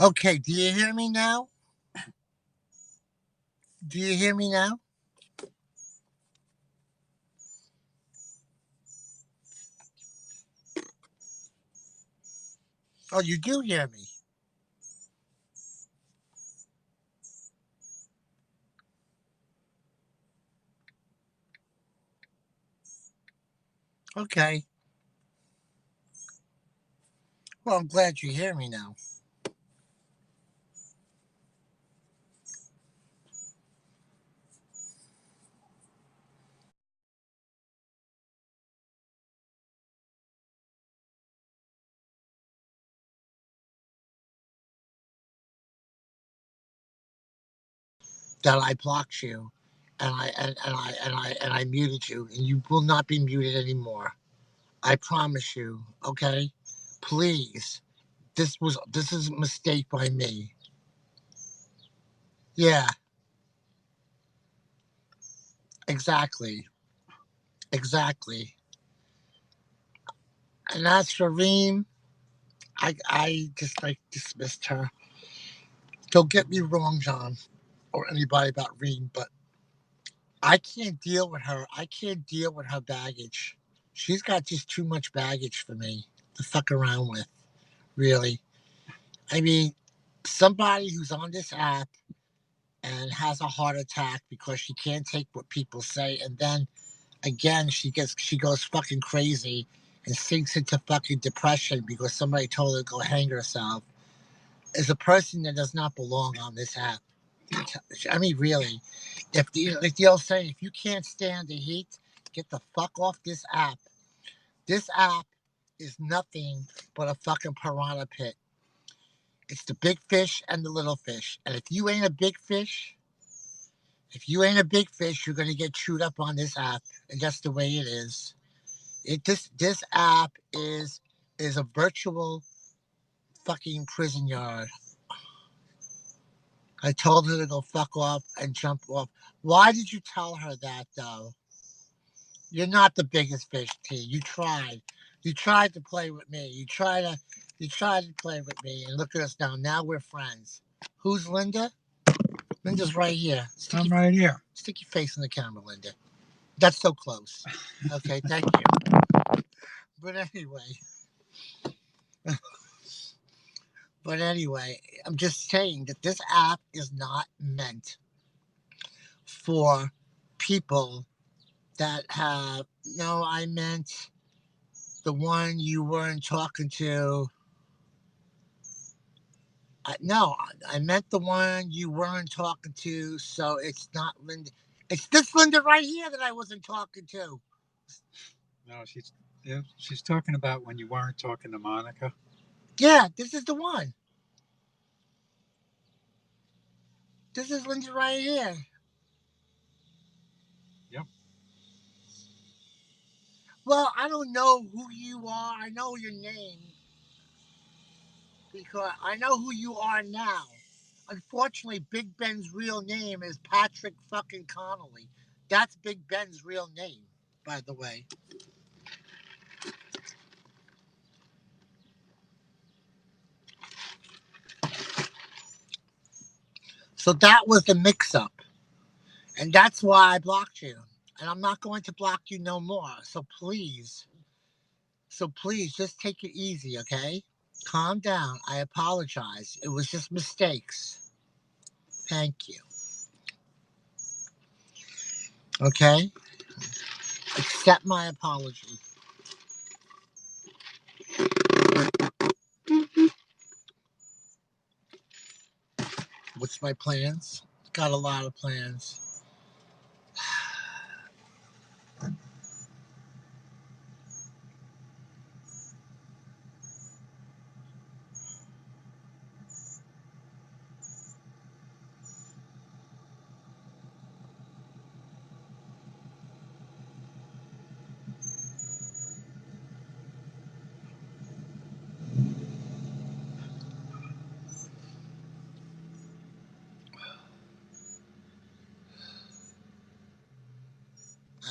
Okay, do you hear me now? Do you hear me now? Oh, you do hear me. Okay. Well, I'm glad you hear me now. That I blocked you, and I muted you, and you will not be muted anymore. I promise you. Okay, please. This is a mistake by me. Yeah, exactly, exactly. And as for Reem, I just like dismissed her. Don't get me wrong, John, or anybody about Reem, but I can't deal with her. I can't deal with her baggage. She's got just too much baggage for me to fuck around with, really. I mean, somebody who's on this app and has a heart attack because she can't take what people say, and then again she goes fucking crazy and sinks into fucking depression because somebody told her to go hang herself, is a person that does not belong on this app. I mean, really, if the like the old saying, if you can't stand the heat, get the fuck off this app. This app is nothing but a fucking piranha pit. It's the big fish and the little fish. And if you ain't a big fish, you're gonna get chewed up on this app. And that's the way it is. This app is a virtual fucking prison yard. I told her to go fuck off and jump off. Why did you tell her that though? You're not the biggest fish, T. You tried. You tried to play with me. You tried to play with me, and look at us now. Now we're friends. Who's Linda? Linda's right here. I'm right here. Stick your face in the camera, Linda. That's so close. Okay, thank you. But anyway, but anyway, I'm just saying that this app is not meant for people that have. No, I meant the one you weren't talking to. No, I meant the one you weren't talking to, so it's not Linda. It's this Linda right here that I wasn't talking to. No, she's talking about when you weren't talking to Monica. Yeah, this is the one. This is Linda right here. Yep. Well, I don't know who you are. I know your name because I know who you are now. Unfortunately, Big Ben's real name is Patrick fucking Connolly. That's Big Ben's real name, by the way. So that was the mix up. And that's why I blocked you. And I'm not going to block you no more. So please just take it easy, okay? Calm down. I apologize. It was just mistakes. Thank you. Okay? Accept my apology. What's my plans? Got a lot of plans.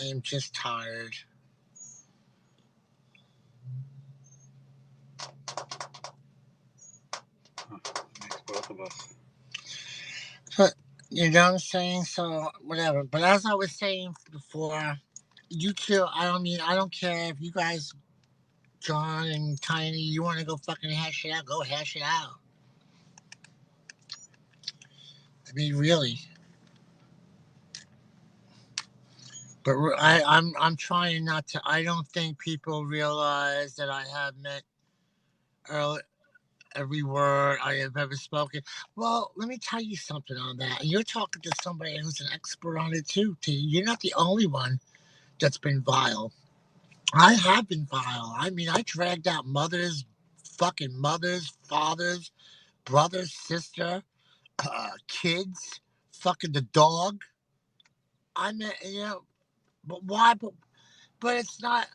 I am just tired. Oh, But you know what I'm saying? So whatever. But as I was saying before, you two, I don't care if you guys, John and Tiny, you want to go fucking hash it out, go hash it out. I mean, really. But I'm trying not to. I don't think people realize that I have meant early, every word I have ever spoken. Well, let me tell you something on that. And you're talking to somebody who's an expert on it too. T. You're not the only one that's been vile. I have been vile. I mean, I dragged out mothers, fathers, brothers, sister, kids, fucking the dog. I mean, but why? But it's not.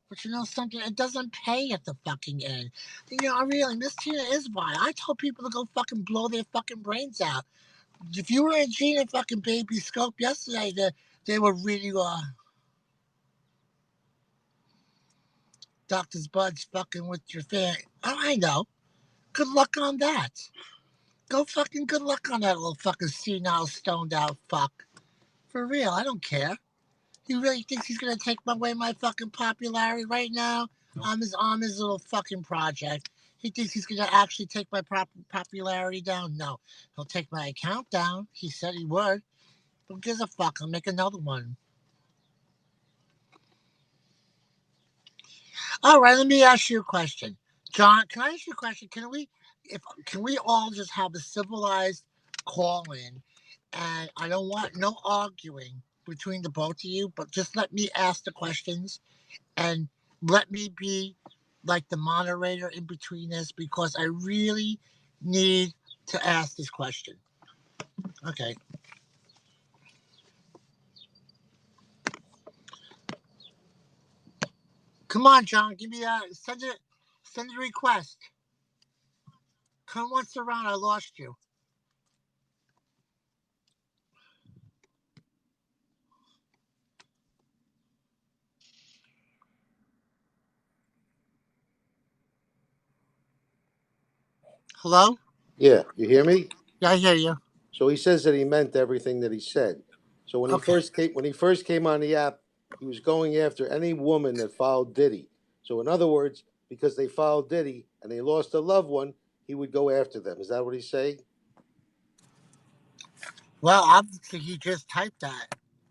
But you know something? It doesn't pay at the fucking end. I really, Miss Tina is why. I told people to go fucking blow their fucking brains out. If you were in Gina fucking Baby Scope yesterday, they were reading Doctor's Buds fucking with your fan. Oh, I know. Good luck on that. Go fucking good luck on that little fucking senile, stoned out fuck. For real, I don't care. He really thinks he's gonna take away my fucking popularity right now on his little fucking project. He thinks he's gonna actually take my popularity down. No, he'll take my account down. He said he would. Who gives a fuck? I'll make another one. All right, let me ask you a question, John. Can I ask you a question? Can we all just have a civilized call in? And I don't want no arguing between the both of you, but just let me ask the questions and let me be like the moderator in between this because I really need to ask this question. Okay. Come on, John. Give me send a request. Come once around, I lost you. Hello? Yeah, you hear me? Yeah, I hear you. So he says that he meant everything that he said. So Okay. when he first came on the app, he was going after any woman that followed Diddy. So in other words, because they followed Diddy and they lost a loved one, he would go after them. Is that what he's saying? Well, obviously he just typed that.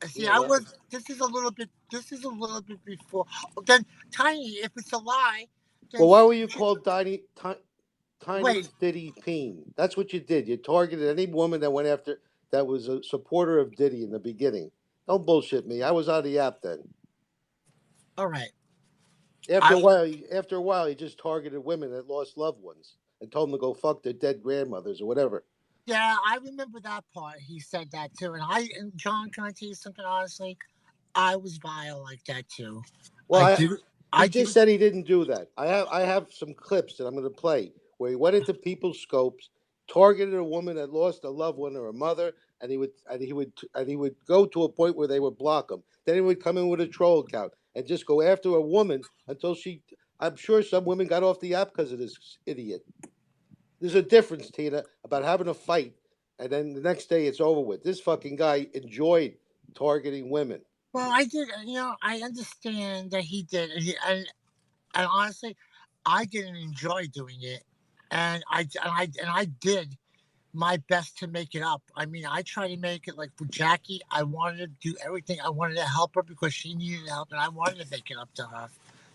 See, Yeah. I Well, was. This is a little bit. This is a little bit before. Then, Tiny, if it's a lie, then well, why were you called wait. Tiny's Diddy Peen? That's what you did. You targeted any woman that went after that was a supporter of Diddy in the beginning. Don't bullshit me. I was on the app then. All right. After I a while, he just targeted women that lost loved ones and told them to go fuck their dead grandmothers or whatever. Yeah, I remember that part. He said that too, and John, can I tell you something honestly? I was vile like that too. Well, I do. he I just do. said he didn't do that. I have some clips that I'm going to play where he went into people's scopes, targeted a woman that lost a loved one or a mother, and he would go to a point where they would block him. Then he would come in with a troll account and just go after a woman until she. I'm sure some women got off the app because of this idiot. There's a difference, Tina, about having a fight and then the next day it's over with. This fucking guy enjoyed targeting women. Well, I did. I understand that he did, and honestly, I didn't enjoy doing it, and I did my best to make it up. I mean, I tried to make it like for Jackie. I wanted to do everything. I wanted to help her because she needed help, and I wanted to make it up to her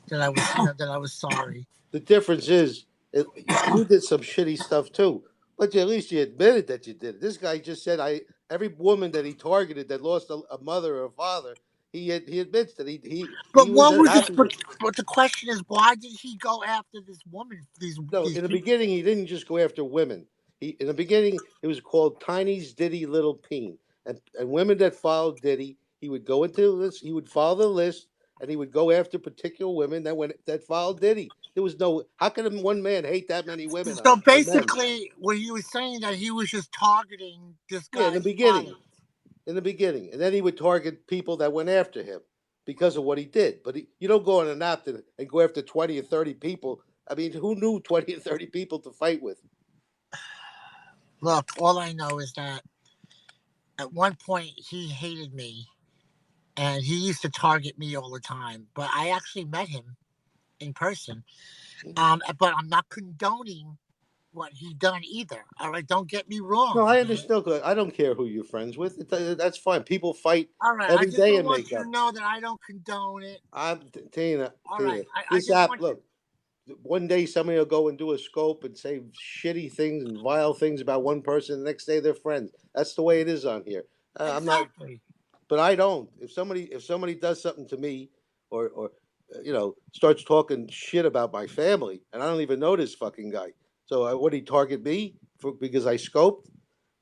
that I was, that I was sorry. The difference is you did some shitty stuff too, but at least you admitted that you did it. This guy just said I every woman that he targeted that lost a mother or a father, he admits that he But was what was it? happy with. But the question is, why did he go after this woman? No, These in the people. beginning, he didn't just go after women. In the beginning, it was called Tiny's Diddy Little Peen, and women that followed Diddy, he would go into this, he would follow the list, and he would go after particular women that followed Diddy. There was no. How can one man hate that many women So or men? basically, when he was saying that he was just targeting this Yeah, guy's father. in the beginning, and then he would target people that went after him because of what he did. But you don't go on an app and go after 20 or 30 people. I mean, who knew 20 or 30 people to fight with? Look, all I know is that at one point he hated me and he used to target me all the time. But I actually met him in person. But I'm not condoning what he done either. All right, don't get me No, wrong. I Okay? understand. I don't care who you're friends with. That's fine. People fight All right, I every just day don't and want make you to up. know that I don't condone it. Tina, All right, Tina, I this just app, want you. look, one day somebody will go and do a scope and say shitty things and vile things about one person. The next day they're friends. That's the way it is on here. I'm not, Exactly. but I don't. If somebody does something to me, or starts talking shit about my family, and I don't even know this fucking guy. So would he target me because I scoped?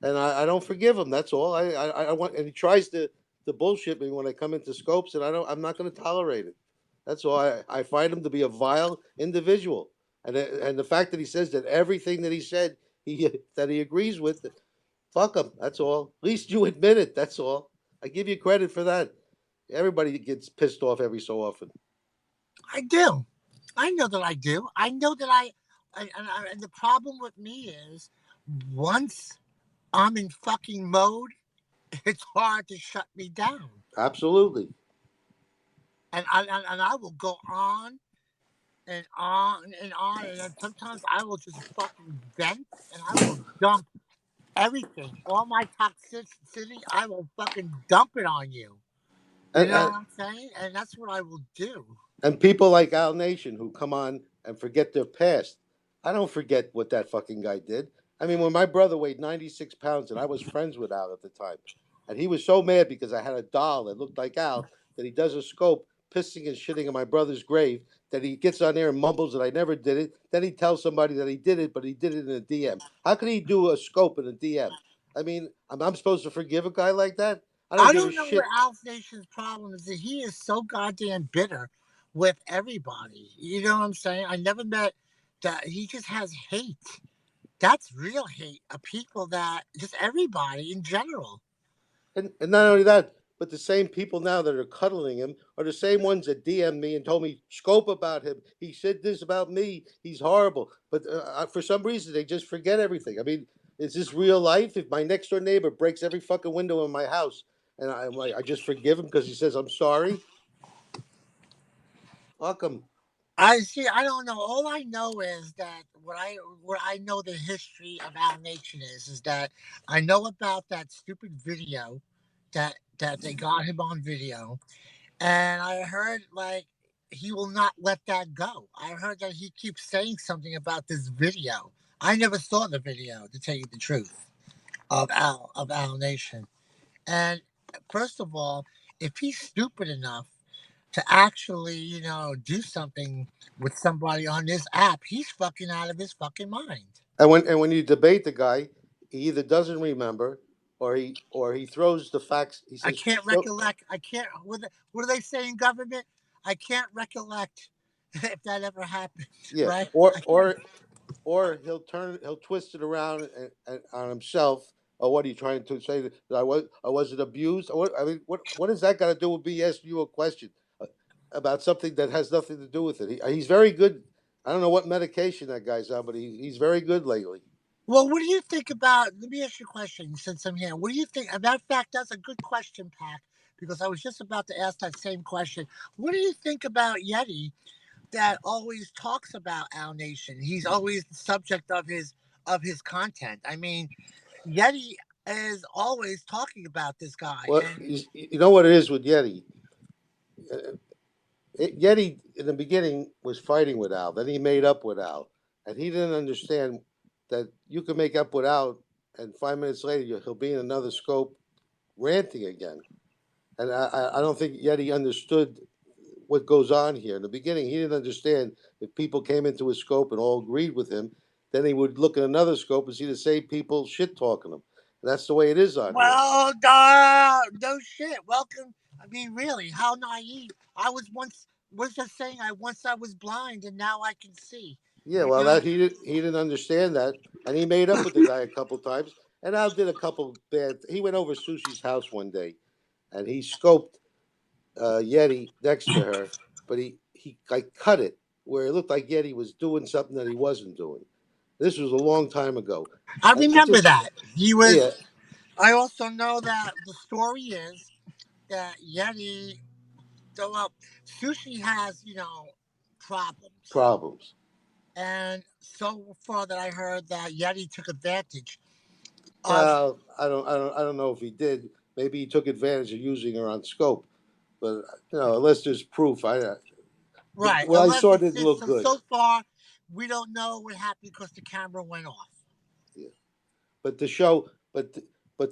And I don't forgive him. That's all. I want, and he tries to bullshit me when I come into scopes, and I'm not going to tolerate it. That's all. I find him to be a vile individual, and the fact that he says that everything that he said he agrees with, fuck him. That's all. At least you admit it. That's all. I give you credit for that. Everybody gets pissed off every so often. I do. I know that I do. I know that and the problem with me is once I'm in fucking mode, it's hard to shut me down. Absolutely. And I will go on and on and on. And then sometimes I will just fucking vent and I will dump everything. All my toxicity, I will fucking dump it on you. You And, know and what I'm saying? And that's what I will do. and people like Al Nation who come on and forget their past. I don't forget what that fucking guy did. I mean, when my brother weighed 96 pounds and I was friends with Al at the time, and he was so mad because I had a doll that looked like Al that he does a scope pissing and shitting in my brother's grave, that he gets on there and mumbles that I never did it. Then he tells somebody that he did it, but he did it in a DM. How could he do a scope in a DM? I mean, I'm supposed to forgive a guy like that? I don't I give a don't know what shit. Alf Nation's problem is that he is so goddamn bitter with everybody. You know what I'm saying? I never met that he just has hate. That's real hate of people that just everybody in general. And not only that, but the same people now that are cuddling him are the same ones that DM me and told me scope about him. He said this about me. He's horrible. But for some reason, they just forget everything. I mean, is this real life? If my next door neighbor breaks every fucking window in my house, and I'm like, I just forgive him because he says I'm sorry. Fuck him. I see. I don't know. All I know is that what I know the history of Al Nation is that I know about that stupid video that they got him on video, and I heard like he will not let that go. I heard that he keeps saying something about this video. I never saw the video to tell you the truth of Al Nation. And first of all, if he's stupid enough to actually, do something with somebody on this app, he's fucking out of his fucking mind. And when you debate the guy, he either doesn't remember or he throws the facts. He I says, can't "Show." recollect. I can't. What do they say in government? I can't recollect if that ever happened, Yeah, right? or I can't. or or he'll twist it around on himself. Or what are you trying to say that I wasn't abused? Or what, I mean, what does that got to do with me asking you a question about something that has nothing to do with it? He's very good. I don't know what medication that guy's on, but he's very good lately. Well, what do you think about? Let me ask you a question since I'm here. What do you think? As a matter of fact, that's a good question, Pack, because I was just about to ask that same question. What do you think about Yeti that always talks about Our Nation? He's always the subject of his content. I mean, Yeti is always talking about this guy, Well, and you know what it is with Yeti. Yeti in the beginning was fighting with Al. Then he made up with Al, and he didn't understand that you can make up with Al, and 5 minutes later he'll be in another scope ranting again. And I don't think Yeti understood what goes on here. In the beginning, he didn't understand if people came into his scope and all agreed with him, then he would look at another scope and see the same people shit talking him. And that's the way it is on here. well, no shit. Welcome. I mean, really, how naive. I was once. Was just saying, I was blind and now I can see. Yeah, You well, know. that he didn't understand that, and he made up with the guy a couple times. And Al did a couple bad. He went over Sushi's house one day, and he scoped Yeti next to her, but he like cut it where it looked like Yeti was doing something that he wasn't doing. This was a long time ago. I remember that. He was. Yeah, I also know that the story is that Yeti. So, Sushi has, problems. and so far that I heard that Yeti took advantage of. Well, I don't know if he did. Maybe he took advantage of using her on scope, but unless there's proof, Right, what I unless saw it's didn't look good. so far, we don't know what happened because the camera went off. Yeah. But to show, but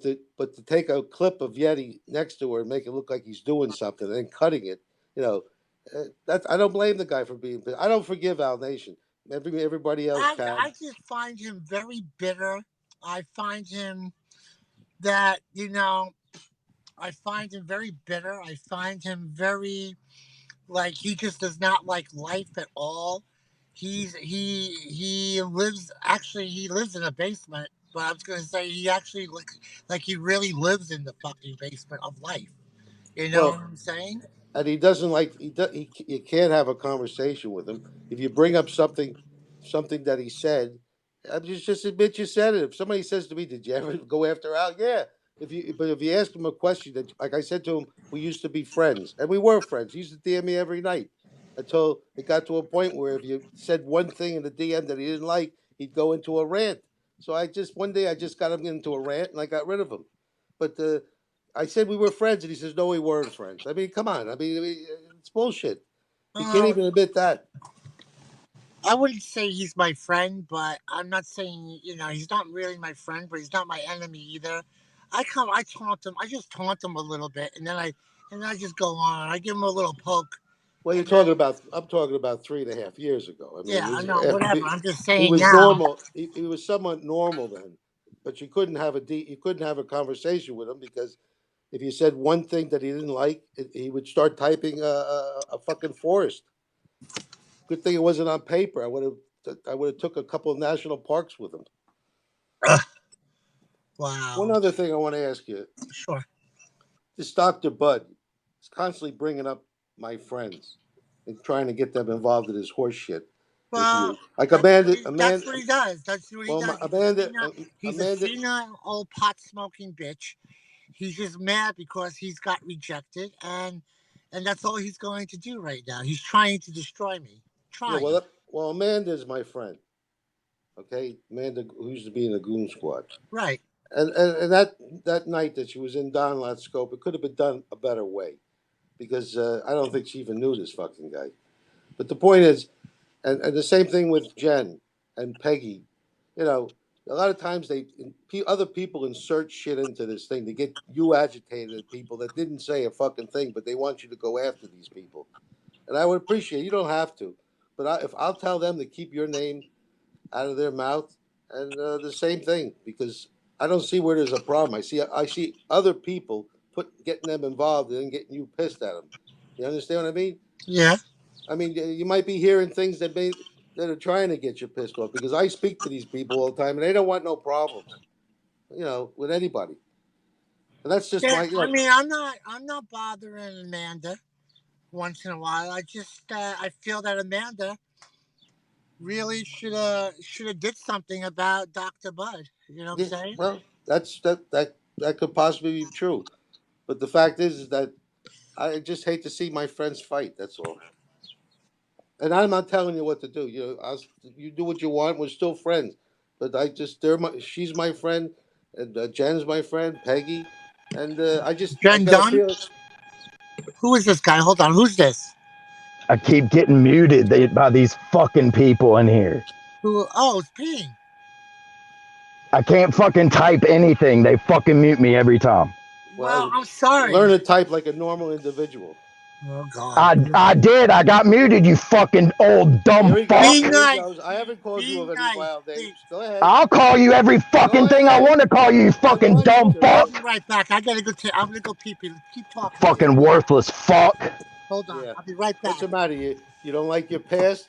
to take a clip of Yeti next to her and make it look like he's doing something and then cutting it, you know, that I don't blame the guy for being. I don't forgive Al Nation. Everybody else can. I just find him very bitter. I find him that I find him very bitter. I find him very like he just does not like life at all. He lives actually he lives in a basement, but I was gonna say he actually looks like he really lives in the fucking basement of life. You know what Well, I'm saying? and he doesn't like you can't have a conversation with him if you bring up something that he said. Just admit you said it. If somebody says to me, "Did you ever go after Al?" Yeah. If you ask him a question that, like I said to him, we used to be friends, and we were friends. He used to DM me every night until it got to a point where if you said one thing in the DM that he didn't like, he'd go into a rant. So one day I just got him into a rant and I got rid of him. But I said we were friends, and he says, "No, we weren't friends." I mean, come on. I mean, it's bullshit. He can't Uh, even admit that. I wouldn't say he's my friend, but I'm not saying he's not really my friend, but he's not my enemy either. I taunt him, I just taunt him a little bit, and I just go on. I give him a little poke, Well, and then I'm talking about 3.5 years ago. I mean, yeah, I know whatever. I'm just he saying was now. normal. He was somewhat normal then, but you couldn't have a conversation with him because if you said one thing that he didn't like, he would start typing a fucking forest. Good thing it wasn't on paper. I would have took a couple of national parks with him. One Wow. other thing I want to ask you: Sure. this Doctor Bud is constantly bringing up my friends and trying to get them involved in his horse shit with Well, you. Like Amanda, that's what he does. That's what he well, does. He's a Amanda. senile old pot smoking bitch. He's just mad because he's got rejected, and that's all he's going to do right now. He's trying to destroy me. Yeah, Trying. well, Amanda's my friend. Okay, Amanda, who used to be in the Goon Squad, Right. and that night that she was in Don Scope, it could have been done a better way because I don't think she even knew this fucking guy. But the point is, and the same thing with Jen and Peggy. You know, a lot of times other people insert shit into this thing to get you agitated at people that didn't say a fucking thing, but they want you to go after these people. And I would appreciate you don't have to, but if I'll tell them to keep your name out of their mouth, and the same thing because I don't see where there's a problem. I see other people getting them involved and then getting you pissed at them. You understand what I mean? Yeah. I mean, you might be hearing things that are trying to get you pissed off because I speak to these people all the time and they don't want no problems, with anybody. And that's just Yeah. my, I mean, I'm not bothering Amanda once in a while. I feel that Amanda really should have did something about Dr. Bud. You know what I'm yeah, saying? well, that could possibly be true. But the fact is that I just hate to see my friends fight. That's all. And I'm not telling you what to do. You do what you want. We're still friends. But she's my friend, and Jen's my friend, Peggy, and I Jen got a Dunn? feel. Who is this guy? Hold on. Who's this? I keep getting muted by these fucking people in here. Who? Oh, it's Ping. I can't fucking type anything. They fucking mute me every time. Well, Well, I'm sorry. learn to type like a normal individual. Oh God. I did. I got muted, you fucking old dumb Here he goes. fuck. Be Here he nice. goes. I haven't called you Be of any nice. wild Please. names. Go ahead. I'll call you every fucking thing I want to call you, you fucking want you dumb to. I'll fuck. be right back. I gotta go. I'm gonna go pee pee. Keep talking. Fucking worthless fuck. Hold on. Yeah. I'll be right back. What's the matter? You don't like your past?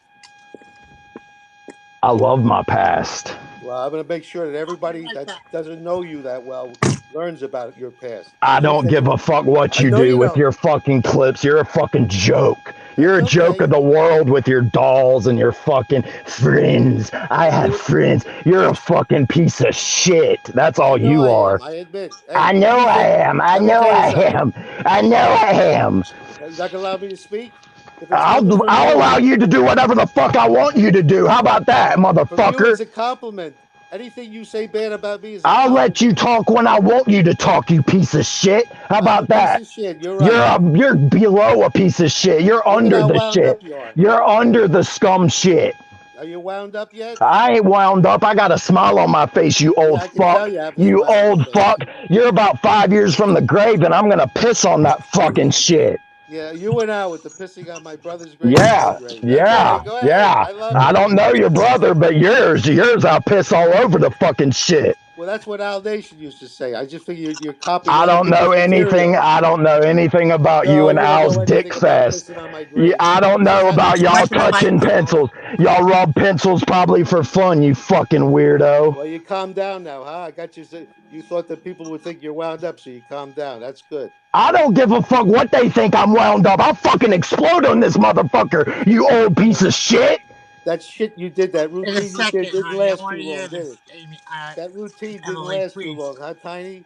I love my past. Well, I'm going to make sure that everybody Right that back. doesn't know you that well learns about your past. I don't give a fuck what I you know do you with don't. your fucking clips. You're a fucking joke. You're a That's joke okay. of the world with your dolls and your fucking friends. I have friends. You're a fucking piece of shit. That's I all know you I are. am. I admit. Hey, I know you I think? am. I Let me know tell you I something. am. I know I am. You're not gonna allow me to speak. If it's coming I'll allow you to do whatever the fuck I want you to do. How about that, from you, motherfucker? it's a compliment. Anything you say bad about me is a I'll let you compliment. talk when I want you to talk, you piece of shit. How I'm a about piece that? of shit. You're right. You're below a piece of shit. You're Look at under how the wound shit. up you are. You're under the scum shit. Are you wound up yet? I ain't wound up. I got a smile on my face, you Yeah, old I can tell fuck. you have a You smile on your old face. fuck. You're about 5 years from the grave, and I'm gonna piss on that fucking shit. Yeah, you went out with the pissing on my brother's grave and my Yeah, grave. That's all right. yeah, Go ahead. yeah. I love I it. don't know your brother, but yours, I'll piss all over the fucking shit. Well, that's what Al Nation used to say. I just figured you're copying I other don't know people's anything. material. I don't know anything about No, you and you don't Al's know dick anything about fest. pissing on my grave. I don't You just know had the about y'all chance Wipe to your say mic, touching it. Uncle. pencils. Y'all rub pencils probably for fun, you fucking weirdo. Well, you calm down now, huh? I got you. You thought that people would think you're wound up, so you calm down. That's good. I don't give a fuck what they think I'm wound up. I'll fucking explode on this motherfucker, you old piece of shit. That shit you did, that In a routine you did, second, didn't honey. I last want too to hear long, did this, it? Amy. That routine didn't Emily, last too please. long, huh, Tiny?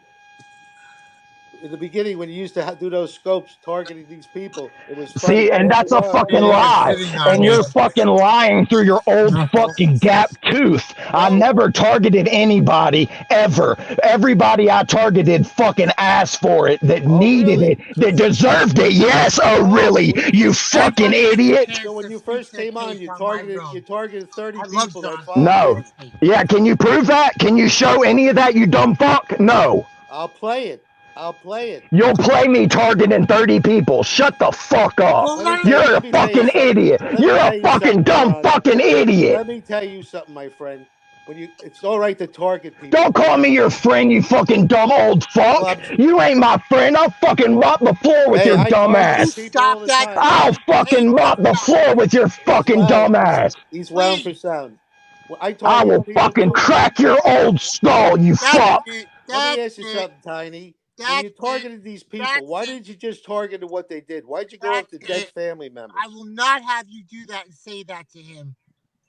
In the beginning, when you used to do those scopes targeting these people, it was funny. See, But and after a that's a while, fucking They everybody were got lie. sick. sitting And on you're you. fucking lying through your old fucking gap tooth. I No, never targeted anybody ever. Everybody I targeted fucking asked for it, that oh needed it, really? that deserved it. Yes, oh Oh, really, you fucking Everybody gets a idiot. so chance when to you speak first their came on, case you on my targeted room. 30 I love people that John followed No. you. Stransky. Yeah, can you prove that? Can you show any of that, you dumb fuck? No. I'll play it. I'll play it. You'll play me targeting 30 people. Shut the fuck up. Well, Let me tell you. You're Let a me tell you fucking something. idiot. Let You're me a tell you fucking something, dumb John. fucking idiot. Let me tell you something, my friend. It's all right to target people, Don't but call me your friend, you fucking dumb old well, fuck. You ain't my friend. I'll fucking mop the floor with hey, your I dumb would target you ass. people all stop the that, time. I'll John? I hate fucking this mop the stuff. floor with your He's fucking wound. dumb ass. He's wound for Please. sound. Well, I I will targeted people fucking too. crack your old skull, you That's fuck. it. Let me That's ask you it. something, Tiny. When you That's it. targeted these people, That's why it. didn't you just target what they did? Why'd you go That's after dead it. family I members? will not have you do that and say that to him.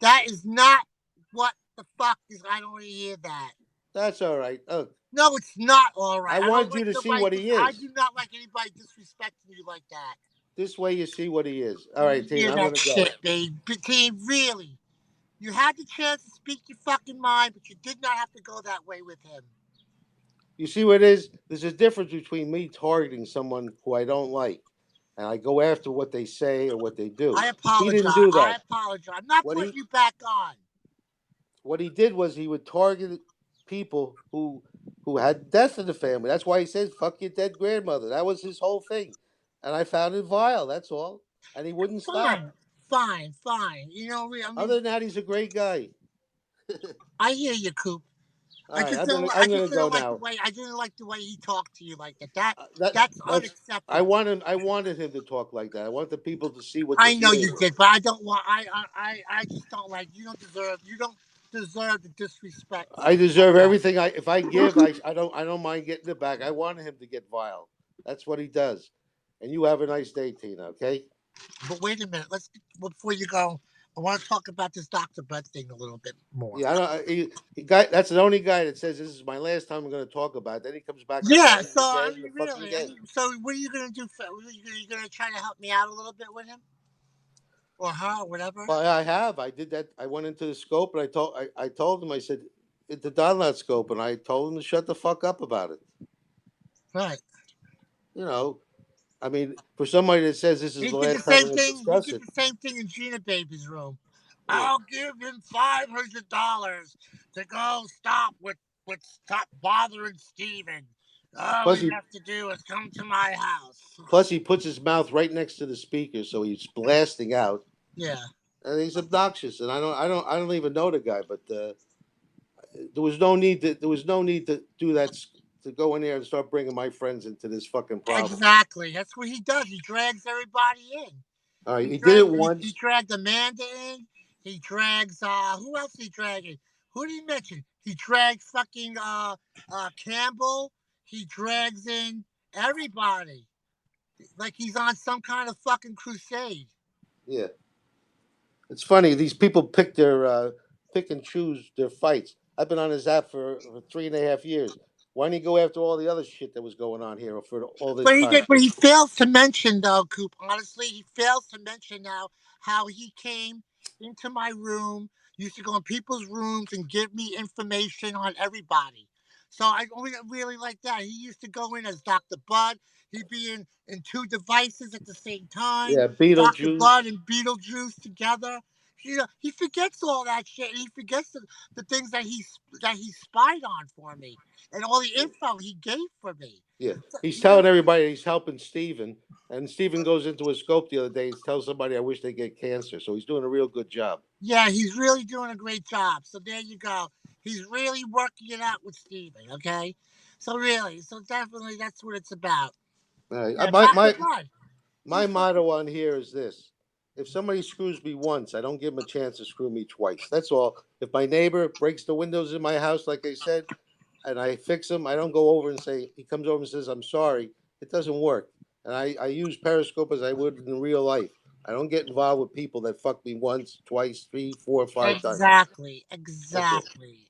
That is not what the fuck is. I don't want to hear that. That's all right. Look, No, it's not all right. I I don't wanted you like to see nobody. what he I is. do not like anybody disrespecting you like that. This way you see what he is. I All don't right, want to Tina, hear I'm that gonna go. shit, babe. But team, really, you had the chance to speak your fucking mind, but you did not have to go that way with him. You see what it is? There's a difference between me targeting someone who I don't like, and I go after what they say or what they do. I He didn't apologize. do I that. apologize. I'm not What putting he you back on. what he did was he would target people who had death in the family. That's why he says "fuck your dead grandmother." That was his whole thing, and I found it vile. That's all. And he wouldn't stop. Fine, fine, fine. You know, I Other mean, than that, he's a great guy. I hear you, Coop. All right, I'm I gonna just go didn't like the now. way. I didn't like the way he talked to you like that. That's That's I unacceptable. wanted I wanted him to talk like that. I want the people to see what they're I know dealing you with. did, but I don't want. I just don't like. You don't deserve. You don't deserve the disrespect I like deserve that. everything. If I give, I don't mind getting it back. I wanted him to get vile. That's what he does. And you have a nice day, Tina. Okay. But wait a minute. Before you go. I want to talk about this Dr. Brett thing a little bit more. Yeah, I don't. He guy. That's the only guy that says this is my last time I'm going to talk about it. Then he comes back Yeah. again and So I again mean, and fucking really. again. So what are you gonna do? Are you gonna try to help me out a little bit with him or her or whatever? Well, I have. I did that. I went into the scope and I told him. I said it's the download scope, and I told him to shut the fuck up about it. Right. You know, I mean, for somebody that says this is He the did the last time same we're going to thing. He discuss did it, the same thing in Gina Baby's room. yeah. I'll give him $500 to go stop bothering Steven. All Plus he he has to do is come to my house. plus he puts his mouth right next to the speaker, so he's blasting out, Yeah. and he's obnoxious. And I don't even know the guy, but there was no need to do that to go in there and start bringing my friends into this fucking problem. Exactly. That's what he does. He drags everybody in. All right, he did it He once. dragged Amanda in. He drags who else he dragging? Who did he mention? He drags fucking Campbell. He drags in everybody. Like he's on some kind of fucking crusade. Yeah. It's funny. These people pick and choose their fights. I've been on his app for 3.5 years. Why didn't he go after all the other shit that was going on here for all this But he time? did, but he fails to mention though, Coop. Honestly, he fails to mention now how he came into my room, used to go in people's rooms and give me information on everybody. So I really like that. He used to go in as Dr. Bud. He'd be in two devices at the same time. Yeah, Dr. Beetlejuice. Bud and Beetlejuice together. You know, he forgets all that shit. He forgets the things that he spied on for me and all the info he gave for me. Yeah, he's telling everybody he's helping Steven, and Steven goes into a scope the other day and tells somebody, "I wish they get cancer." So he's doing a real good job. Yeah, he's really doing a great job. So there you go. He's really working it out with Steven, okay? So really, so definitely that's what it's about. Yeah, My Dr. Bud. my motto on here is this: if somebody screws me once, I don't give them a chance to screw me twice. That's all. If my neighbor breaks the windows in my house, like I said, and I fix him, I don't go over and say, he comes over and says, "I'm sorry." It doesn't work. And I use Periscope as I would in real life. I don't get involved with people that fuck me once, twice, 3, 4, 5 times. Exactly. That's all.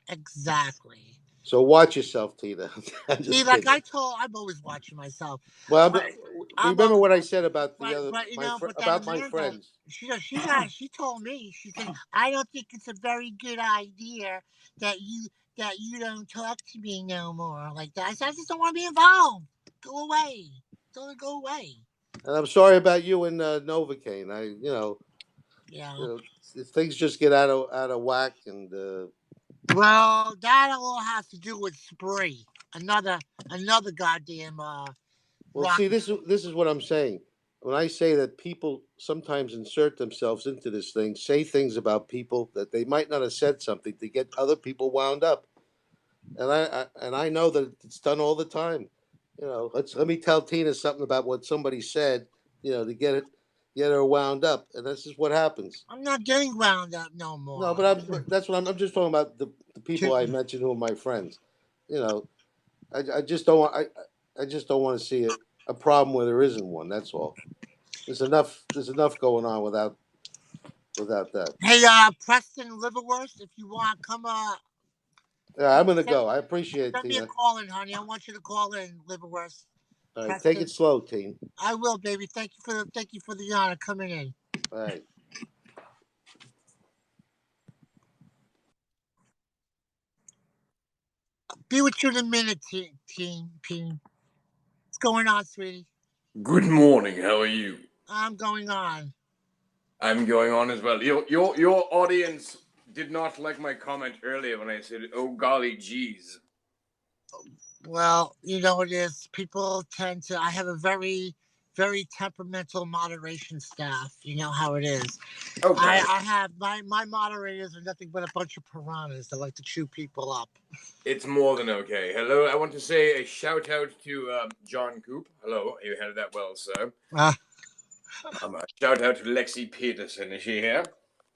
Exactly. So watch yourself, Tina. I'm See, just like kidding. I'm always watching myself. Well, But I'm remember always what I said about the other but you know, but that about my Amanda, friends. she told me, she said, I don't think it's a very good idea that you don't talk to me no more like that. I said, I just don't want to be involved. Go away. Don't go away. And I'm sorry about you and Novocaine. Yeah. Things just get out of whack, and Well, that all has to do with Spree. Another goddamn well, rock. see, this is what I'm saying. When I say that people sometimes insert themselves into this thing, say things about people that they might not have said something to get other people wound up, and I know that it's done all the time. Let me tell Tina something about what somebody said, to get her wound up, and this is what happens. I'm not getting wound up no No, more. but that's what I'm just talking about the people I mentioned who are my friends. You know, I just don't want I just don't want to see a problem where there isn't one. That's all. There's enough going on without that. Hey, Preston Liverwurst, if you want, come Yeah, I'm gonna go. I appreciate it, send me a Tina. call in, honey. I want you to call in, Liverwurst. All right, take Preston. it slow, Tina. I will, baby. Thank you for the honor coming in. All right. Be with you in a minute, team. What's going on, sweetie? Good morning. How are you? I'm going on. I'm going on as well. Your audience did not like my comment earlier when I said, "Oh golly geez." Well, you know what it is. People tend to. I have a very temperamental moderation staff. You know how it is. Okay. I have my moderators are nothing but a bunch of piranhas that like to chew people up. It's more than okay. Hello. I want to say a shout out to John Coop. Hello. You had that well, sir. Uh, A shout out to Lexi Peterson. Is she here?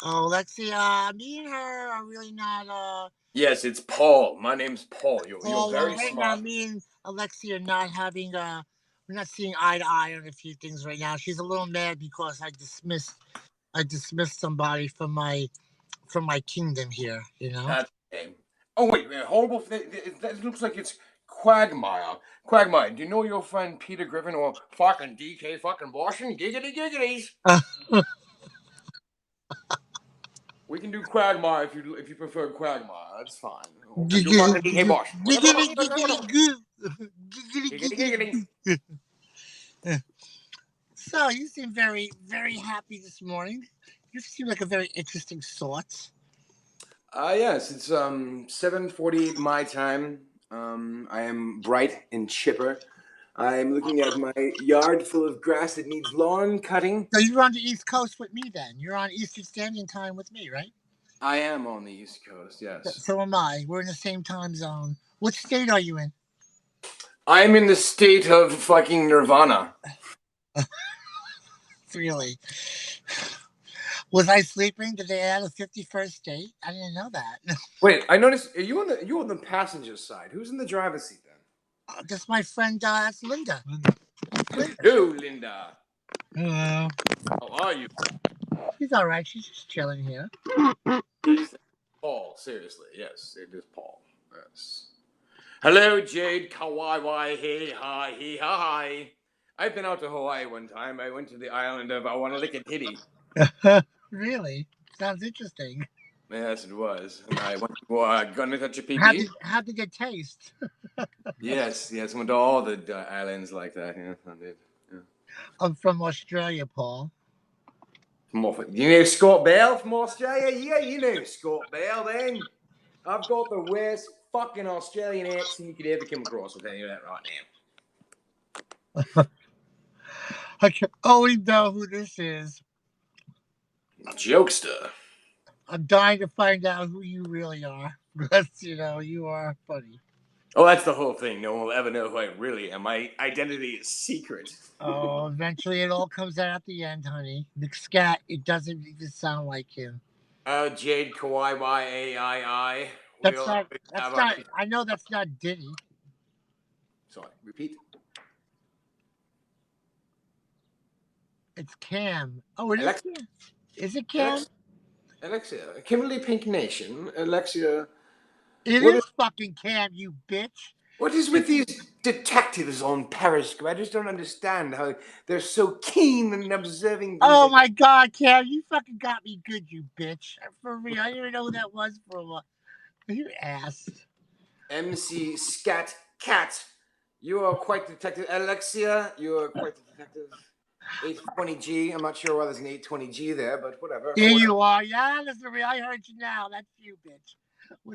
Oh, Lexi, me and her are really not. Yes, it's Paul. My name's Paul. You're very Right smart. now, me and Alexi are not having we're not seeing eye to eye on a few things right now. She's a little mad because I dismissed somebody from my kingdom here. You know. That's okay. Oh wait, horrible. That looks like it's Quagmire. Quagmire, do you know your friend Peter Griffin or fucking DK fucking Boston? Giggity giggities. We can do Quagmire if you prefer Quagmire. That's fine. We can do fucking DK Boston. Giggity giggity. So you seem very very happy this morning. You seem like a very interesting sort. Yes, it's 7:48 my time. I am bright and chipper. I'm looking at my yard full of grass that needs lawn cutting. So you're on the East Coast with me then. You're on Eastern Standard Time with me, right? I am on the East Coast, yes. So am I. We're in the same time zone. What state are you in? I'm in the state of fucking Nirvana. Really? Was I sleeping? Did they add a 51st state? I didn't know that. Wait, I noticed. Are you on the passenger side? Who's in the driver's seat then? That's my friend. That's Linda. Hello, Linda. Hello. How are you? She's all right. She's just chilling here. Paul, seriously, yes, it is Paul. Yes. Hello, Jade. Kawaii, hey, hi, he, hi. I've been out to Hawaii one time. I went to the island of Awanalickatitty. Really? Sounds interesting. Yes, it was. And I went to Gunatachapiki. How did it taste? Yes, I went to all the islands like that. Yeah, I did. Yeah. I'm from Australia, Paul. You know Scott Bell from Australia? Yeah, you know Scott Bell then. I've got the worst fucking Australian accent you could ever come across, I'll tell you that right now. I can only know who this is. Jokester. I'm dying to find out who you really are. Because, you are funny. Oh, that's the whole thing. No one will ever know who I really am. My identity is secret. Oh, eventually it all comes out at the end, honey. The scat, it doesn't even sound like him. Jade Kawaii Y-A-I-I. That's not, I know that's not Diddy. Sorry, repeat. It's Cam. Oh, it is Alexia. Cam. Is it Cam? Alexia. Kimberly Pink Nation. Alexia. It is fucking Cam, you bitch. What is with these detectives on Periscope? I just don't understand how they're so keen in observing things. Oh my God, Cam, you fucking got me good, you bitch. For real, I didn't even know who that was for a while. You ass. MC Scat Cat. You are quite the detective. Alexia, you are quite the detective. 820G. I'm not sure why there's an 820G there, but whatever. Here you are. Yeah, listen, I heard you now. That's you, bitch.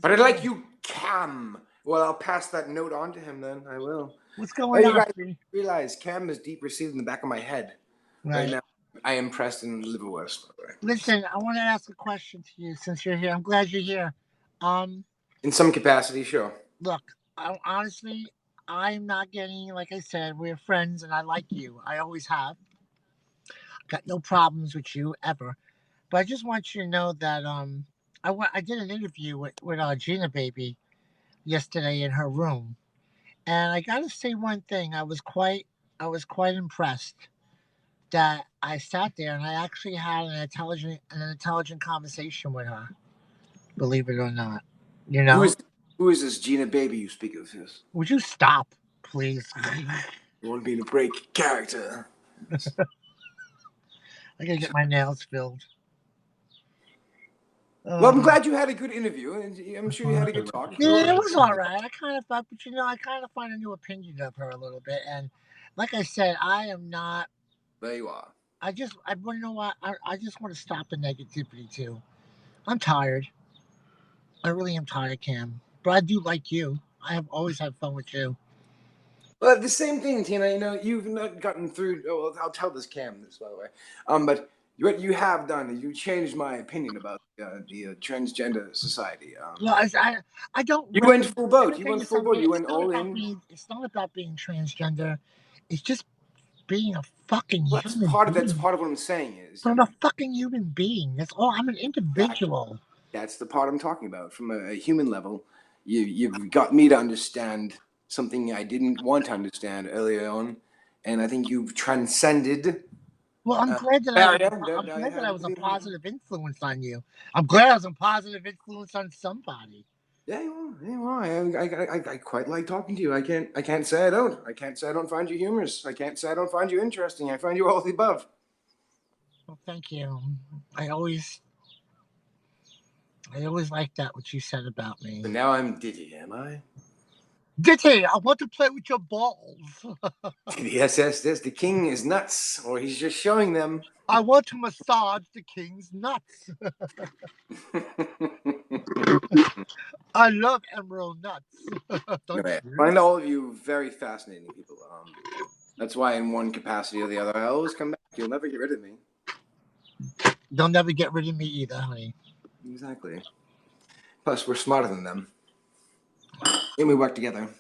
But I'd like you, Cam. Well, I'll pass that note on to him then. I will. What's going on? You guys realize Cam is deep received in the back of my head. Right now, I am Preston Liverwurst, by the way. Listen, I want to ask a question to you since you're here. I'm glad you're here. In some capacity, sure. Look, honestly, I'm not getting, like I said, we're friends and I like you. I always have. Got no problems with you ever. But I just want you to know that I did an interview with Gina Baby yesterday in her room. And I got to say one thing, I was quite impressed that I sat there and I actually had an intelligent conversation with her. Believe it or not, Who is this Gina Baby you speak of? This? Would you stop, please? You want me to break character? I gotta get my nails filled. Well, I'm glad you had a good interview, and I'm sure you had a good talk. Yeah, it was all right. I kind of thought, but I kind of find a new opinion of her a little bit. And like I said, I am not. There you are. I want to know what I just want to stop the negativity too. I'm tired. I really am tired, Cam. But I do like you. I have always had fun with you. Well, the same thing, Tina. You've not gotten through. Oh, I'll tell this Cam this, by the way. But what you have done is you changed my opinion about the transgender society. Well, I don't. You went full boat. You went full boat. You went all in. It's not about being transgender. It's just being a fucking human being. That's part of what I'm saying is. I'm a fucking human being. That's all. I'm an individual. That's the part I'm talking about. From a human level, you've got me to understand something I didn't want to understand earlier on, and I think you've transcended. Well, I'm glad that I was a positive influence on you. I'm glad I was a positive influence on somebody. Yeah, you are. I quite like talking to you. I can't say I don't. I can't say I don't find you humorous. I can't say I don't find you interesting. I find you all of the above. Well, thank you. I always liked that, what you said about me. But now I'm Diddy, am I? Diddy, I want to play with your balls. Yes, the king is nuts, or he's just showing them. I want to massage the king's nuts. I love emerald nuts. I find all of you very fascinating people. That's why in one capacity or the other, I always come back. You'll never get rid of me. They'll never get rid of me either, honey. Exactly. Plus, we're smarter than them. And we work together.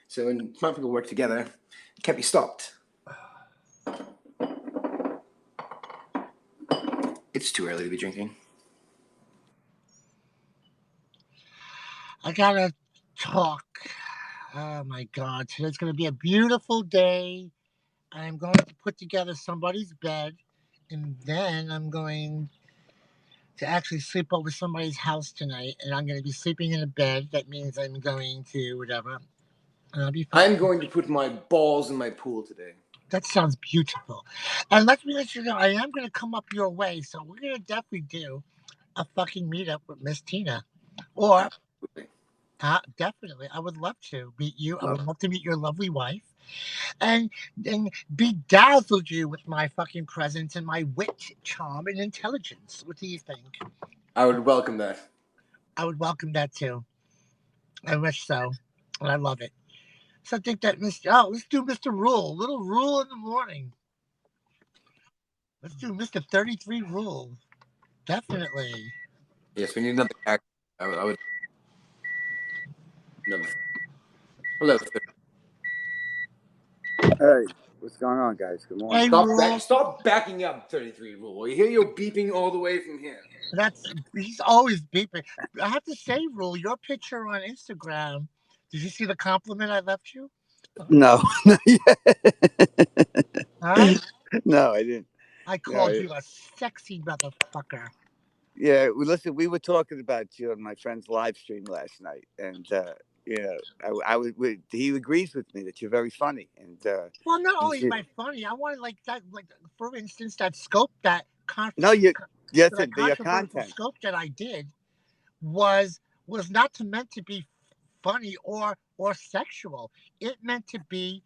So when smart people work together, it can't be stopped. It's too early to be drinking. I gotta talk. Oh my God. Today's gonna be a beautiful day. I'm going to put together somebody's bed and then I'm going to actually sleep over somebody's house tonight, and I'm going to be sleeping in a bed. That means I'm going to whatever, and I'll be fine. I'm going to put my balls in my pool today. That sounds beautiful. And let me let you know, I am going to come up your way, so we're going to definitely do a fucking meetup with Miss Tina, or Absolutely. definitely, I would love to meet you. I would love to meet your lovely wife, and bedazzle you with my fucking presence and my wit, charm, and intelligence. What do you think? I would welcome that. I would welcome that too. I wish so, and I love it. So I think that let's do Mr. Rule, little Rule in the morning. Let's do Mr. 33 Rule. Definitely. Yes, we need another character. I would. Another. Hello. Hey, what's going on, guys? Good morning. Hey, Rule. Stop backing up, 33 Rule. You hear you beeping all the way from here. He's always beeping. I have to say, Rule, your picture on Instagram. Did you see the compliment I left you? No, Huh? no, I didn't. I called you a sexy motherfucker. Yeah, listen, we were talking about you on my friend's live stream last night, and he agrees with me that you're very funny. And well, not only am I funny, I wanted like that, like for instance, that scope that your content scope that I did was not meant to be funny or sexual. It meant to be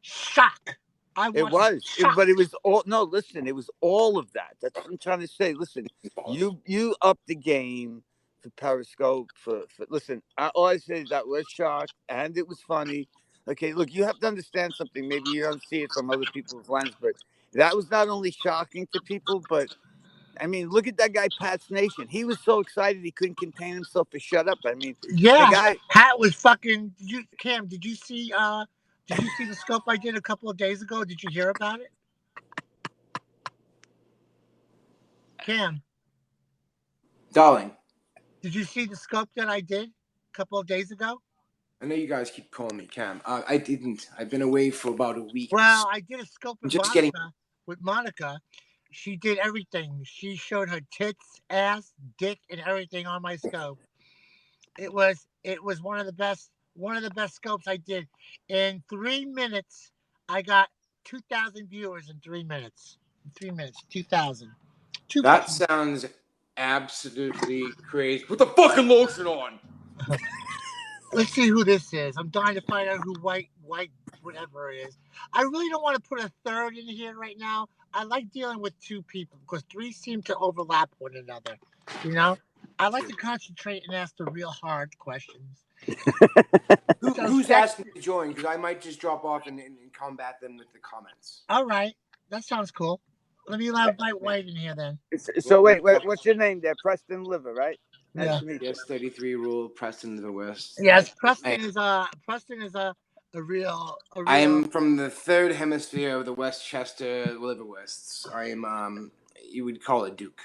shock. but it was all listen, it was all of that. That's what I'm trying to say. Listen, you upped the game for Periscope for listen, all I say is that was shocked and it was funny. Okay, look, you have to understand something. Maybe you don't see it from other people's lens, but that was not only shocking to people, but I mean, look at that guy, Pat's Nation. He was so excited he couldn't contain himself to shut up. I mean, yeah, the guy. Pat was fucking. Cam, did you see the scope I did a couple of days ago? Did you hear about it? Cam, Darling, did you see the scope that I did a couple of days ago? I know you guys keep calling me Cam. I didn't. I've been away for about a week. Well, I did a scope with Monica. She did everything. She showed her tits, ass, dick, and everything on my scope. It was one of the best scopes I did. In 3 minutes, I got 2,000 viewers in 3 minutes. 3 minutes, 2,000. That sounds absolutely crazy. Put the fucking lotion on. Let's see who this is. I'm dying to find out who white whatever it is. I really don't want to put a third in here right now. I like dealing with two people because three seem to overlap one another. You know, I like to concentrate and ask the real hard questions. Who's asking to join? Because I might just drop off and combat them with the comments. All right, that sounds cool. Let me invite White in here then. So wait, what's your name there? Preston Liver, right? Yeah. Yes, 33 Rule, Preston Liver West. Yes, Preston is a real. I am from the third hemisphere of the Westchester Liver Wests. I am you would call it Duke.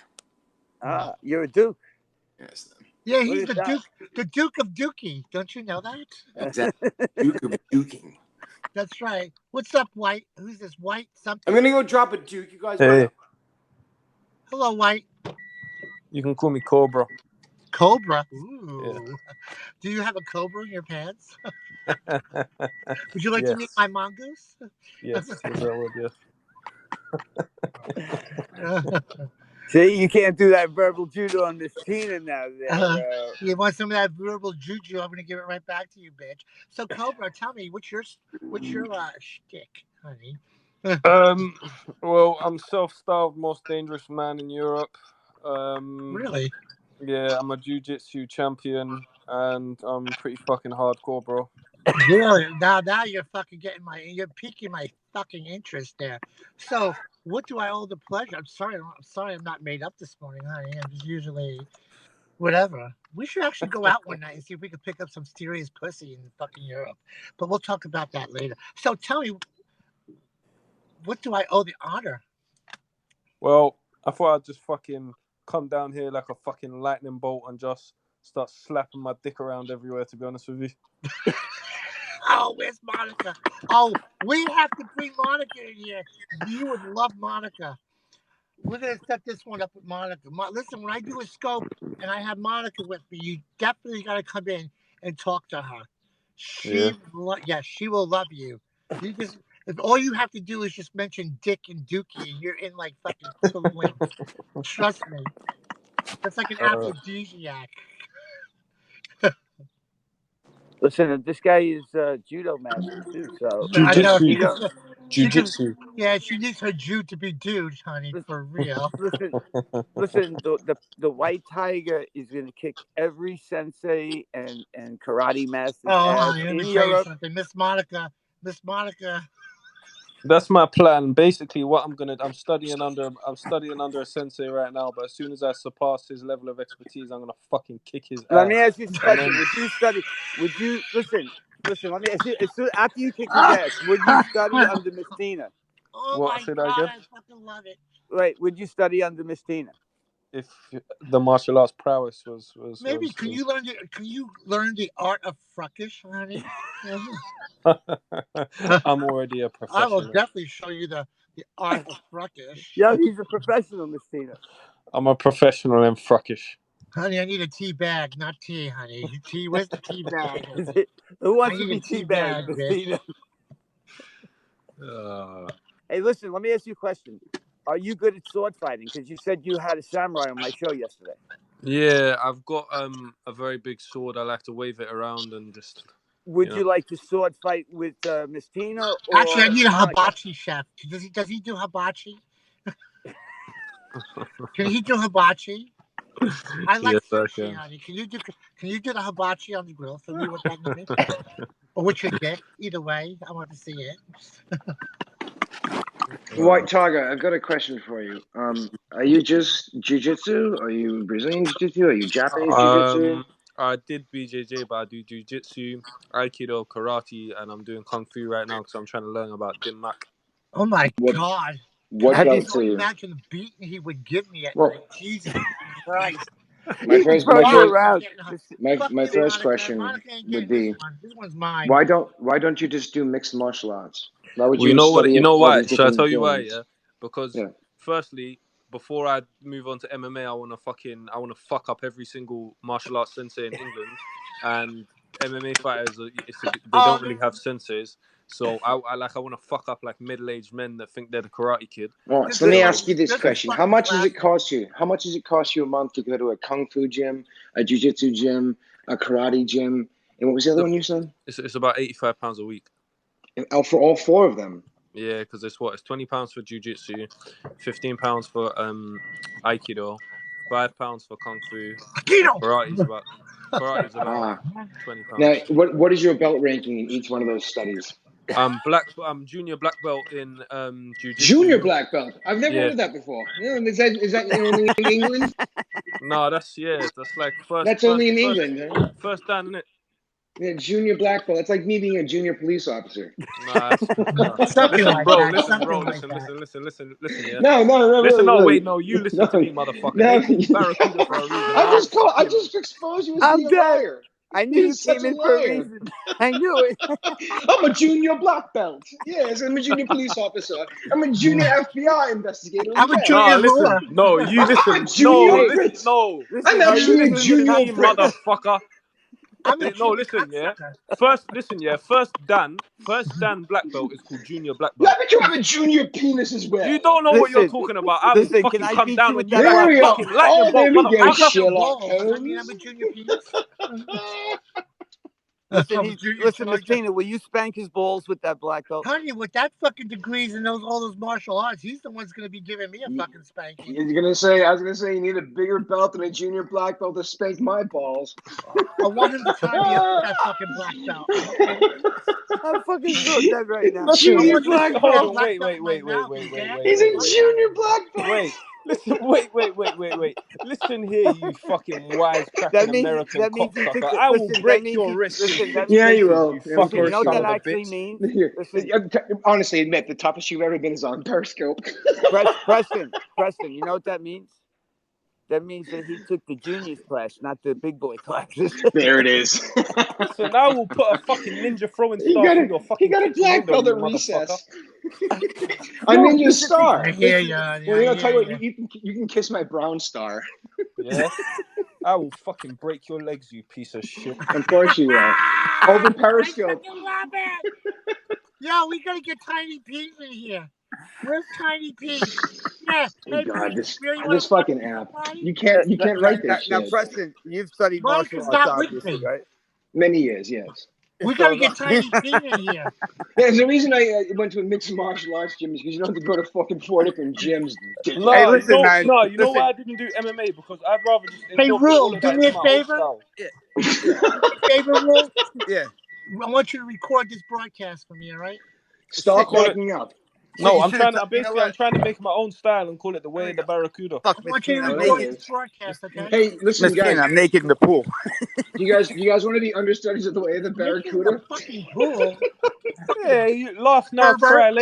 You're a Duke. Yes. Yeah, he's the Duke of Dookie. Don't you know that? Exactly. Duke of Duking. That's right. What's up, White? Who's this White? Something. I'm gonna go drop a Duke. You guys. Hey. Hello, White. You can call me Cobra. Cobra. Ooh. Yeah. Do you have a cobra in your pants? Would you like to meet my mongoose? Yes, I would. Yeah. See, you can't do that verbal judo on this Tina now. You want some of that verbal juju? I'm going to give it right back to you, bitch. So, Cobra, tell me, what's your shtick, honey? Well, I'm self-styled most dangerous man in Europe. Really? Yeah, I'm a jiu-jitsu champion, and I'm pretty fucking hardcore, bro. Really? Now you're fucking you're piquing my fucking interest there. So, what do I owe the pleasure? I'm sorry I'm not made up this morning, honey. I'm just usually whatever. We should actually go out one night and see if we can pick up some serious pussy in fucking Europe. But we'll talk about that later. So tell me, what do I owe the honor? Well, I thought I'd just fucking come down here like a fucking lightning bolt and just start slapping my dick around everywhere, to be honest with you. Oh, where's Monica? Oh, we have to bring Monica in here. You would love Monica. we're gonna set this one up with Monica. Listen, when I do a scope and I have Monica with me, you definitely gotta come in and talk to her. Yeah. She will love you. You just if all you have to do is just mention Dick and Dookie, and you're in like fucking 2 winks. Trust me, that's like an aphrodisiac. Listen, this guy is judo master too. So I know Jiu-jitsu. she you know, can. Jiu-jitsu. Yeah, she needs her Jew to be dude, honey, for real. listen. The white tiger is gonna kick every sensei and karate master's Oh, ass honey, let me in tell you Europe. something, Miss Monica. That's my plan. Basically, what I'm studying under a sensei right now. But as soon as I surpass his level of expertise, I'm gonna fucking kick his Let me ass. ask you a question. Would you study? Would you listen? Let me ask you. After you kick his ass, would you study under Miss Tina? Oh What? my Say that God, again? I fucking love it. Right? Would you study under Miss Tina? If the martial arts prowess was Maybe can you learn the art of fruckish, honey? I'm already a I will professional. definitely show you the art of fruckish. Yeah, he's a professional, Miss Tina. I'm a professional in fruckish. Honey, I need a tea bag, not tea, honey. Tea, where's the tea bag? Who wants I to need be a tea teabagged, bag, Miss bitch. Tina? Hey, listen. Let me ask you a question. Are you good at sword fighting? Because you said you had a samurai on my show yesterday. Yeah, I've got a very big sword. I like to wave it around and just. Would you like to sword fight with Miss Tina? Or Actually, I need a Monica? hibachi chef. Does he do hibachi? Can he do hibachi? I like Yes, I sushi, can. honey. Can you do the hibachi on the grill for me with that money? Or with your dick? Either way, I want to see it. White Tiger, I've got a question for you. Are you just jiu-jitsu? Are you Brazilian jiu-jitsu? Are you Japanese jiu-jitsu? I did BJJ, but I do jiu-jitsu, aikido, karate, and I'm doing kung fu right now because I'm trying to learn about Dim Mak. Oh my God! What I belt can only to? imagine the beating he would give me at Well- night. Jesus Christ! My first question Monica ain't would getting be, this one. This one's mine. why don't you just do mixed martial arts? Why would Well, you know what? study You know all why? these Should I different tell you why? things? Yeah, because Yeah. firstly, before I move on to MMA, I want to fuck up every single martial arts sensei in England, and MMA fighters they don't really have senseis. So I want to fuck up like middle-aged men that think they're the Karate Kid. All right, so let me ask you this question: How much does it cost you? How much does it cost you a month to go to a kung fu gym, a jiu-jitsu gym, a karate gym, and what was the other one you said? It's about £85 a week. For all 4 of them. Yeah, because it's £20 for jiu-jitsu, £15 for aikido, £5 for kung fu. Karate's about £20. Now, what is your belt ranking in each one of those studies? I'm junior black belt in jiu-jitsu. Junior black belt. I've never heard that before. Yeah, is that only in England? No, that's like first. That's only in England. Huh? First dan, isn't it? Yeah, junior black belt. That's like me being a junior police officer. Nah, something listen, like bro. that. Listen, Something bro. like Listen. Yeah. No. Listen, no. Wait, no. You listen to me, motherfucker. They call me Barracuda for a reason. I just exposed you as being a liar. I knew you came in for a reason. I knew it. I'm a junior black belt. Yes, I'm a junior police officer. I'm a junior FBI investigator. I'm a junior whore. No, you listen. I'm a junior Brit. No. I'm actually a junior Brit. Motherfucker. Listen, First Dan black belt is called junior black belt. Yeah, but you have a junior penis as well. You don't know what you're talking about. I will fucking come down on you like a fucking lightning bolt, motherfucker. I'm a junior penis. Listen, Miss Tina, will you spank his balls with that black belt? Honey, with that fucking degrees and all those martial arts, he's the one's gonna be giving me a fucking spanking. I was gonna say you need a bigger belt than a junior black belt to spank my balls. I want him to tie me up with that fucking black belt. I'm fucking so dead right now. Junior black belt. Wait. He's a junior black belt. Wait. Listen here, you fucking wisecracking American cocksucker. I will break your wrist. Yeah, you will. You fucking You know what son that of a actually bitch. means? Honestly, admit the toughest you've ever been is on Periscope. Preston, you know what that means? that means that he took the juniors class, not the big boy classes. There it is. Listen, I will put a fucking ninja throwing He star got through your a he fucking got a kitchen black window, belt you at motherfucker. recess. A ninja star. I hear Listen, ya. well, you know, tell you Yeah. what, you can kiss my brown star. Yeah. I will fucking break your legs, you piece of shit. Of course you will. Over Periscope. I fucking love it. Yo, we gotta get Tiny Pete in here. Where's Tiny Pete? Yeah. Oh Hey, God, Pete, this really wanna this fucking fuck app. somebody? You can't write this Now, shit. Preston, you've studied martial Monica's arts, not with obviously, me. right? Many years, yes. We So gotta have get I. Tiny Pete in here. Yeah, the reason I went to a mixed martial arts gym is because you don't have to go to fucking 4 different gyms. Hey, Nah, listen, man. you know Listen. why I didn't do MMA? Because I'd rather just Hey, incorporate all Rule, of do that me into a my own favor. style. Favor, Rule. Yeah. I want you to record this broadcast for me, all right? Stop Call it- backing up. No, you I'm should've trying to. done- you know Basically, I'm what? trying to make my own style and call it the way There of we the Barracuda. Fuck, I Miss want you to Tina. Oh, record there it this is. broadcast, okay? Hey, listen, Miss guys. Tina, I'm naked in the pool. Do you guys want to be understudies of the way of the Making Barracuda? the fucking pool. Yeah, you laugh now, Pervert. cry later.